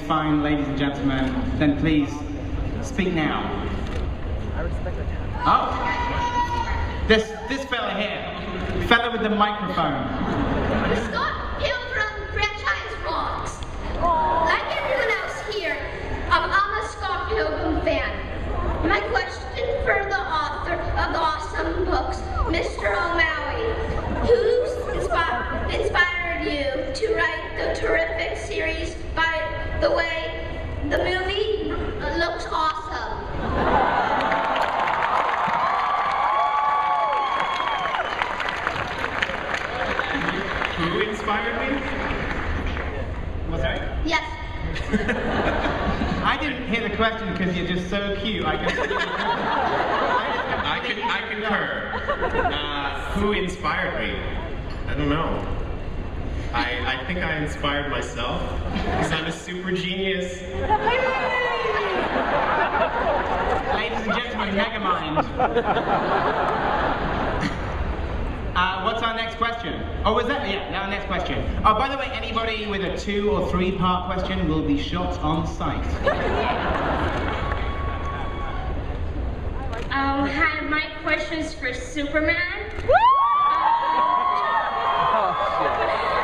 fine, ladies and gentlemen, then please speak now. Oh, this fella here, fella with the microphone. Scott Pilgrim franchise rocks. Like everyone else here, I'm a Scott Pilgrim fan. My question for the author of the awesome books, Mr. O'Malley, who's inspired you to write the terrific series? By the way, the movie looks awesome. Who inspired me? What's that? Yes. I didn't hear the question because you're just so cute. I concur. Who inspired me? I don't know. I think I inspired myself because I'm a super genius. Ladies and gentlemen, Megamind. What's our next question? Oh, was that? Yeah, our next question. Oh, by the way, anybody with a 2 or 3 part question will be shot on sight. Hi, my question's for Superman. Oh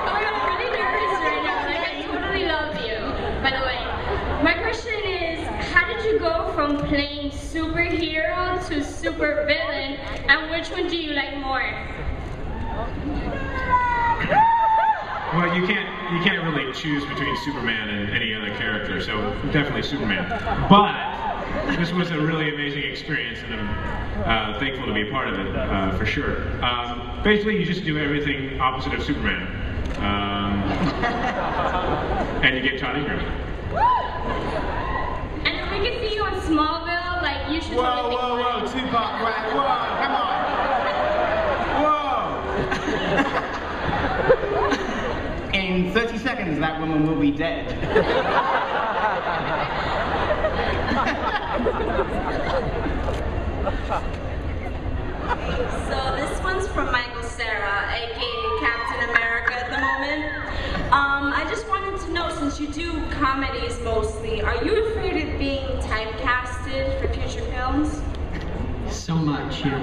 my god, I'm really nervous right now. Like, I totally love you. By the way, my question is, how did you go from playing superhero to super villain, and which one do you like more? Well, you can't really choose between Superman and any other character, so definitely Superman. But this was a really amazing experience, and I'm thankful to be a part of it, for sure. Basically, you just do everything opposite of Superman, and you get Todd Ingram. And if we could see you on Smallville, like, you should totally Whoa, 2-part question. Whoa, come on. In 30 seconds, that woman will be dead. So this one's from Michael Cera, aka Captain America at the moment. I just wanted to know, since you do comedies mostly, are you afraid of being typecasted for future films? So much, yeah.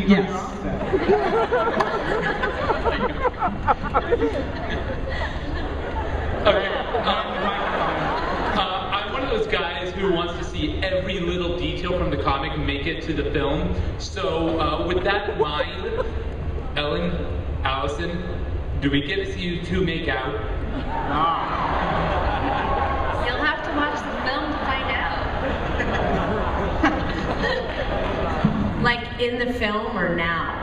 Yes. Okay. I'm one of those guys who wants to see every little detail from the comic make it to the film. So with that in mind, Ellen, Alison, do we get to see you two make out? You'll have to watch the film to find out. Like in the film or now?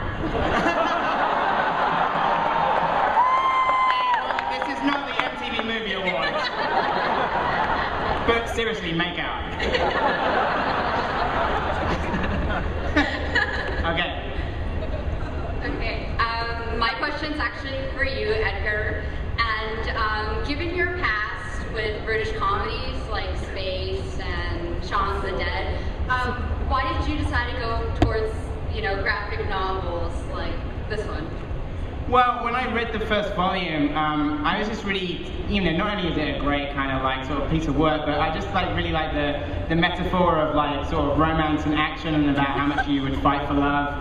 This is not the MTV Movie Awards. But seriously, make out. Okay. Okay, my question's actually for you, Edgar. And given your past with British comedies like Space and Shaun of the Dead, why did you decide to go towards, graphic novels like this one? Well, when I read the first volume, I was just really, not only is it a great kind of sort of piece of work, but I just really like the metaphor of sort of romance and action and about how much you would fight for love.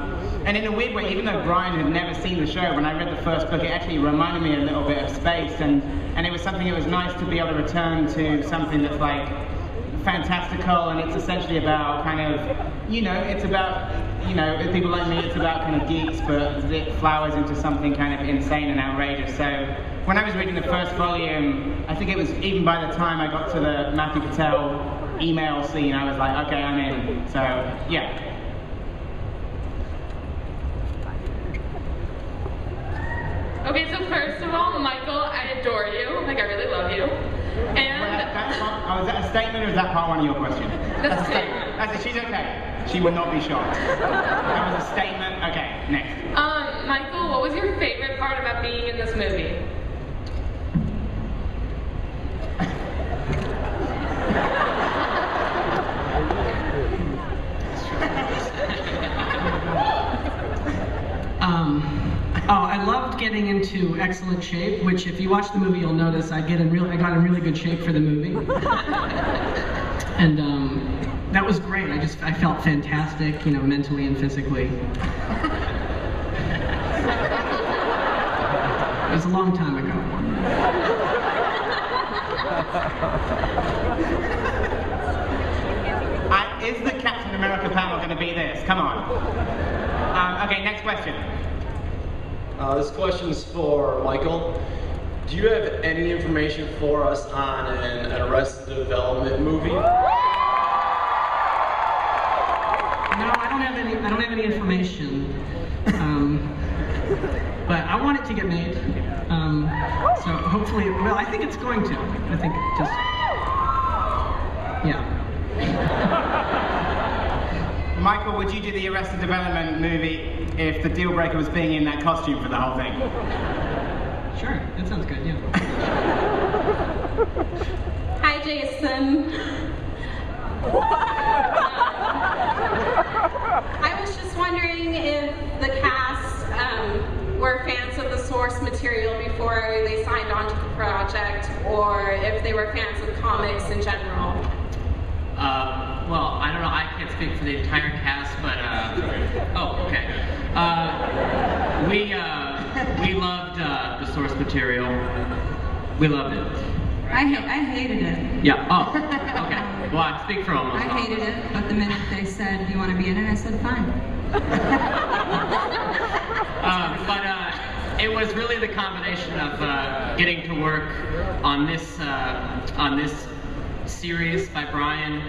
And in a weird way, even though Bryan had never seen the show, when I read the first book, it actually reminded me a little bit of Space, and it was something that was nice to be able to return to something that's fantastical, and it's essentially about it's about, people like me, it's about kind of geeks, but it flowers into something kind of insane and outrageous. So when I was reading the first volume, I think it was even by the time I got to the Matthew Patel email scene, I was like, okay, I'm in. So, yeah. Okay, so first of all, Michael, I adore you. I really love you. And Was that a statement or is that part one of your question? That's a statement. That's it, she's okay. She will not be shocked. That was a statement. Okay, next. Michael, what was your favorite part about being in this movie? into excellent shape, which if you watch the movie, you'll notice I got in really good shape for the movie. And that was great. I felt fantastic, mentally and physically. It was a long time ago. Is the Captain America panel going to be this? Come on. Okay, next question. This question's for Michael. Do you have any information for us on an Arrested Development movie? No, I don't have any information. But I want it to get made. So hopefully, well, I think it's going to. I think just, yeah. Michael, would you do the Arrested Development movie if the deal breaker was being in that costume for the whole thing? Sure, that sounds good, yeah. Hi, Jason. I was just wondering if the cast were fans of the source material before they signed on to the project, or if they were fans of comics in general. Well, I don't know, I can't speak for the entire cast, but, oh, okay. We loved the source material. We loved it. I hated it. Yeah, oh, okay. Well, I speak for almost all. I hated it, but the minute they said, you want to be in it, I said, fine. But it was really the combination of getting to work on this series by Bryan,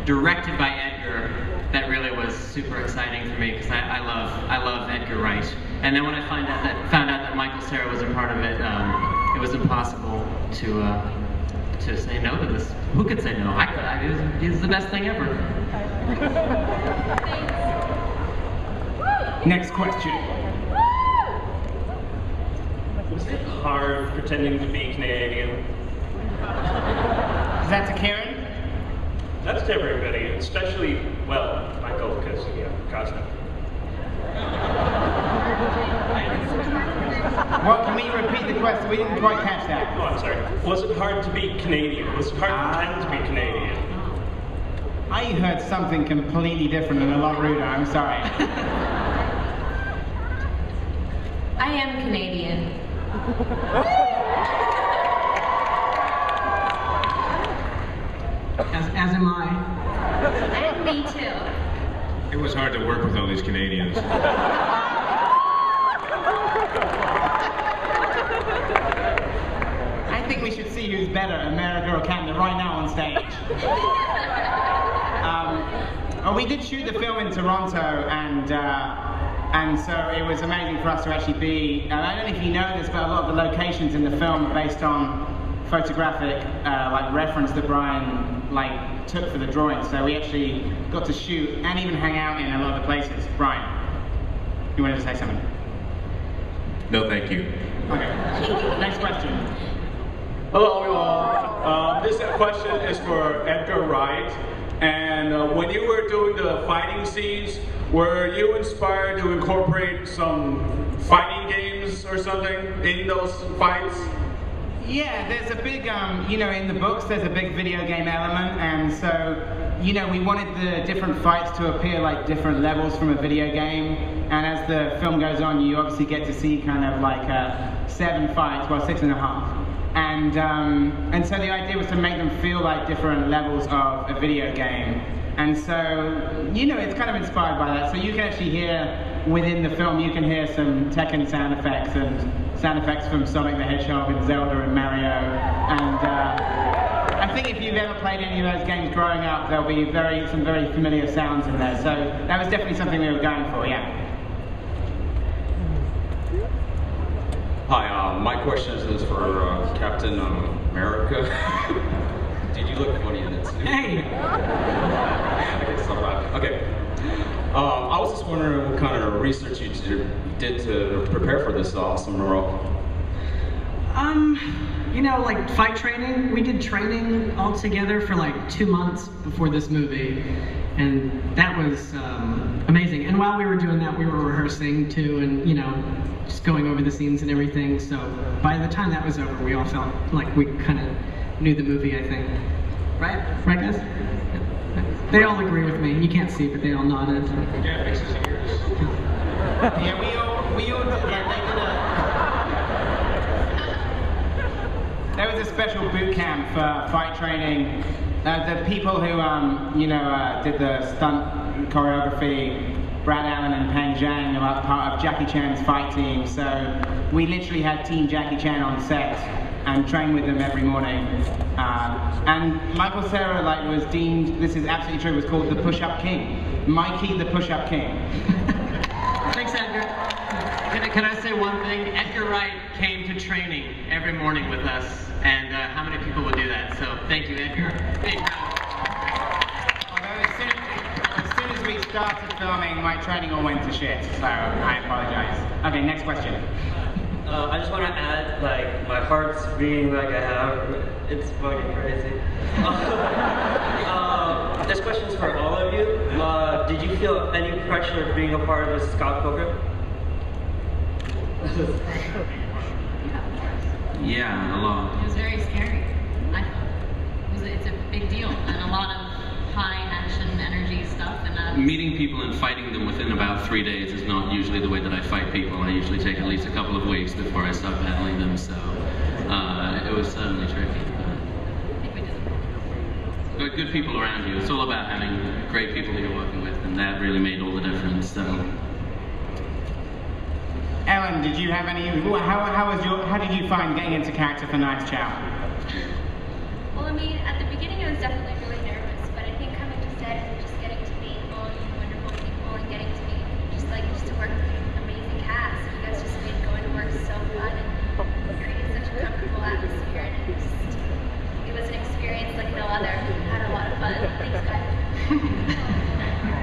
directed by Edgar, that really was super exciting for me, because I love Edgar Wright. And then when I found out that Michael Cera was a part of it, it was impossible to say no to this. Who could say no? It was the best thing ever. Next question. Was it hard pretending to be Canadian? Is that to Keirin? That's to everybody, especially, well, Michael, because, Cosmo. What, can we repeat the question? We didn't quite catch that. Oh, I'm sorry. Was it hard to be Canadian? Was it hard to pretend to be Canadian? I heard something completely different and a lot ruder, I'm sorry. I am Canadian. As am I. And me too. It was hard to work with all these Canadians. I think we should see who's better, America or Canada, right now on stage. We did shoot the film in Toronto, and so it was amazing for us to actually be. I don't know if you know this, but a lot of the locations in the film are based on photographic reference that Bryan took for the drawing. So we actually got to shoot and even hang out in a lot of the places. Bryan, you wanted to say something? No, thank you. Okay. Next question. Hello, everyone. This question is for Edgar Wright. And when you were doing the fighting scenes, were you inspired to incorporate some fighting games or something in those fights? Yeah, there's a big, in the books there's a big video game element, and so, we wanted the different fights to appear like different levels from a video game, and as the film goes on, you obviously get to see kind of 7 fights, well 6.5. And so the idea was to make them feel like different levels of a video game. And so, it's kind of inspired by that. So you can actually hear, within the film, you can hear some Tekken sound effects and sound effects from Sonic the Hedgehog and Zelda and Mario. And I think if you've ever played any of those games growing up, there'll be some very familiar sounds in there. So that was definitely something we were going for, yeah. Hi, my question is for Captain America. Did you look funny in that suit? Hey! Okay. I was just wondering what kind of research you did to prepare for this awesome role. you know, like fight training. We did training all together for like 2 months before this movie, and that was amazing. And while we were doing that, we were rehearsing too, and you know, just going over the scenes and everything. So by the time that was over, we all felt like we kind of knew the movie, I think. Right? Right, guys? They all agree with me. You can't see, but they all nodded. Yeah, fixes ears. Yeah, we all did, there was a special boot camp for fight training. The people who, you know, did the stunt choreography, Brad Allen and Peng Zhang, are part of Jackie Chan's fight team. So we literally had Team Jackie Chan on set and trained with them every morning. And Michael Cera was deemed, this is absolutely true, was called the Push-Up King. Mikey the Push-Up King. Thanks, Edgar. Can I say one thing? Edgar Wright came to training every morning with us, and how many people would do that? So thank you, Edgar. Big round. Although as soon as we started filming, my training all went to shit, so I apologize. Okay, next question. I just want to add, like, my heart's beating like I have. It's fucking crazy. This question's for all of you. Did you feel any pressure of being a part of a Scott Pilgrim? Yeah, a lot. It was very scary. I thought it's a big deal and a lot of high action energy stuff. And Meeting people and fighting them within about 3 days is not usually the way that I fight people. I usually take at least a couple of weeks before I start battling them. So it was certainly tricky. But good people around you. It's all about having great people that you're working with, and that really made all the difference. So. Ellen, did you have any? How did you find getting into character for Knives Chow? Well, I mean, at the beginning I was definitely really nervous, but I think coming to set and just getting to meet all you wonderful people and getting to meet just to work with an amazing cast, you guys just made going to work so fun and created such a comfortable atmosphere, and it was an experience like no other. I had a lot of fun. Thanks, guys.